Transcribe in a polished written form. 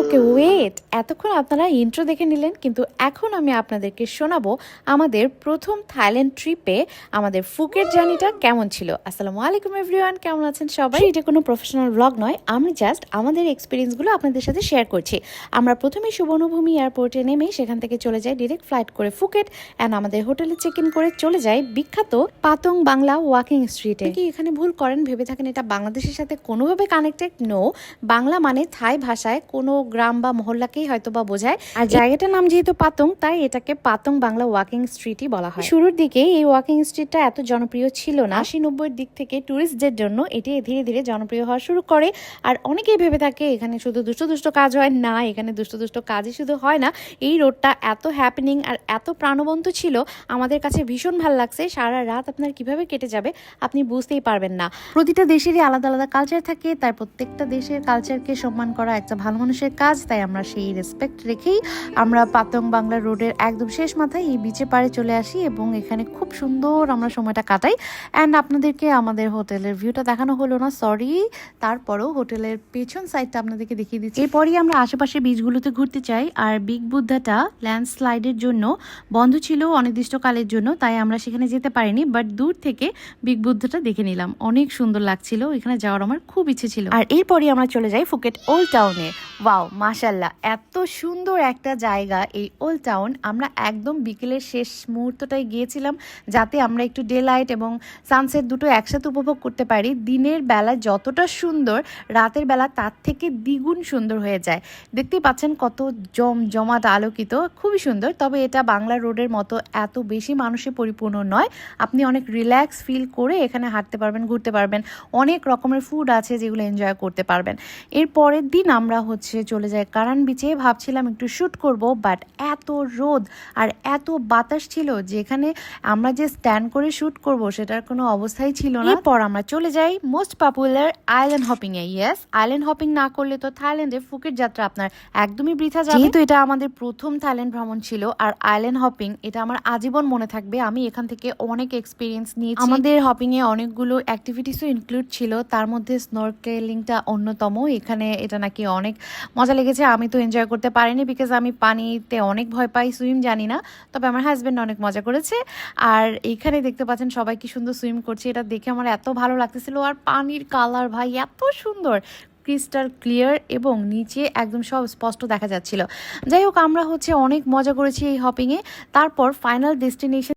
Okay wait, এতক্ষণ আপনারা intro দেখে নিলেন, কিন্তু এখন আমি আপনাদেরকে শোনাবো আমাদের প্রথম থাইল্যান্ড ট্রিপে আমাদের ফুকেট জার্নিটা কেমন ছিল। আসসালামু আলাইকুম এভরিওয়ান, কেমন আছেন সবাই? এটা কোনো প্রফেশনাল ব্লগ নয়, আমি জাস্ট আমাদের এক্সপিরিয়েন্সগুলো আপনাদের সাথে শেয়ার করছি। আমরা প্রথমে সুবর্ণভূমি এয়ারপোর্টে নেমে সেখান থেকে চলে যাই ডিরেক্ট ফ্লাইট করে ফুকেট অ্যান্ড আমাদের হোটেলে চেক ইন করে চলে যাই বিখ্যাত পাতং বাংলা ওয়াকিং স্ট্রিটে। কি এখানে ভুল করেন, ভেবে থাকেন এটা বাংলাদেশের সাথে কোনোভাবে কানেক্টেড। নো, বাংলা মানে থাই ভাষায় কোনো গ্রাম বা মহল্লাকেই হয়তো বা বোঝায়, আর জায়গাটার নাম যেহেতু পাতং তাই এটাকে পাতং বাংলা ওয়াকিং স্ট্রিটই বলা হয়। শুরুর দিকে এই ওয়াকিং স্ট্রিটটা এত জনপ্রিয় ছিল না, 80-90 দিক থেকে ট্যুরিস্টদের জন্য এটি ধীরে ধীরে জনপ্রিয় হওয়া শুরু করে। আর অনেকেই ভেবে থাকে এখানে শুধু দুষ্ট কাজ হয় না, এখানে দুষ্ট কাজই শুধু হয় না, এই রোডটা এত হ্যাপেনিং আর এত প্রাণবন্ত ছিল, আমাদের কাছে ভীষণ ভালো লাগছে। সারা রাত আপনার কিভাবে কেটে যাবে আপনি বুঝতেই পারবেন না। প্রতিটা দেশেরই আলাদা আলাদা কালচার থাকে, তাই প্রত্যেকটা দেশের কালচারকে সম্মান করা একটা ভালো মানুষের কাজ। তাই আমরা সেই রেসপেক্ট রেখেই আমরা পাতং বাংলা রোডের একদম শেষ মাথায় এই বিচে পাড়ে চলে আসি এবং এখানে খুব সুন্দর আমরা সময়টা কাটাই। অ্যান্ড আপনাদেরকে আমাদের হোটেলের ভিউটা দেখানো হলো না, সরি। তারপরেও হোটেলের পেছন সাইডটা আপনাদেরকে দেখিয়ে দিচ্ছি। এরপরই আমরা আশেপাশে বিচগুলোতে ঘুরতে চাই। আর বিগ বুদ্ধাটা ল্যান্ডস্লাইডের জন্য বন্ধ ছিল অনির্দিষ্টকালের জন্য, তাই আমরা সেখানে যেতে পারিনি, বাট দূর থেকে বিগ বুদ্ধাটা দেখে নিলাম, অনেক সুন্দর লাগছিল। এখানে যাওয়ার আমার খুব ইচ্ছে ছিল। আর এরপরই আমরা চলে যাই ফুকেট ওল্ড টাউনে। ওয়াও, মাশাল্লাহ, এত সুন্দর একটা জায়গা এই ওল্ড টাউন। আমরা একদম বিকেলের শেষ মুহূর্তটায় গিয়েছিলাম যাতে আমরা একটু ডে লাইট এবং সানসেট দুটো একসাথে উপভোগ করতে পারি। দিনের বেলা যতটা সুন্দর, রাতের বেলা তার থেকে দ্বিগুণ সুন্দর হয়ে যায়। দেখতেই পাচ্ছেন কত জমাট আলোকিত, খুবই সুন্দর। তবে এটা বাংলা রোডের মতো এত বেশি মানুষে পরিপূর্ণ নয়। আপনি অনেক রিল্যাক্স ফিল করে এখানে হাঁটতে পারবেন, ঘুরতে পারবেন, অনেক রকমের ফুড আছে যেগুলো এনজয় করতে পারবেন। এর পরের দিন আমরা চলে যাই কারান বিচে। ভাবছিলাম একটু শ্যুট করব, বাট এত রোদ আর এত বাতাস ছিল যেখানে আমরা যে স্ট্যান্ড করে শ্যুট করব সেটার কোনো অবস্থাই ছিল না। এরপর আমরা চলে যাই মোস্ট পপুলার আইল্যান্ড হপিং এ। ইয়েস, আইল্যান্ড হপিং না করলে তো থাইল্যান্ডে ফুকেট যাত্রা আপনার একদমই বৃথা যাবে। যেহেতু এটা আমাদের প্রথম থাইল্যান্ড ভ্রমণ ছিল আর আইল্যান্ড হপিং এটা আমার আজীবন মনে থাকবে। আমি এখান থেকে অনেক এক্সপিরিয়েন্স নিয়েছি। আমাদের হপিং এ অনেকগুলো অ্যাক্টিভিটিসও ইনক্লুড ছিল, তার মধ্যে স্নরকেলিংটা অন্যতম। এখানে এটা নাকি অনেক মজা লেগেছে। আমি তো এনজয় করতে পারিনি বিকজ আমি পানিতে অনেক ভয় পাই, সুইম জানি না। তবে আমার হাজব্যান্ড অনেক মজা করেছে। আর এইখানে দেখতে পাচ্ছেন সবাই কি সুন্দর সুইম করছে, এটা দেখে আমার এত ভালো লাগতেছিল। আর পানির কালার ভাই এত সুন্দর, ক্রিস্টাল ক্লিয়ার এবং নিচে একদম সব স্পষ্ট দেখা যাচ্ছিল। যাই হোক, আমরা অনেক মজা করেছি এই হপিংয়ে। তারপর ফাইনাল ডেস্টিনেশন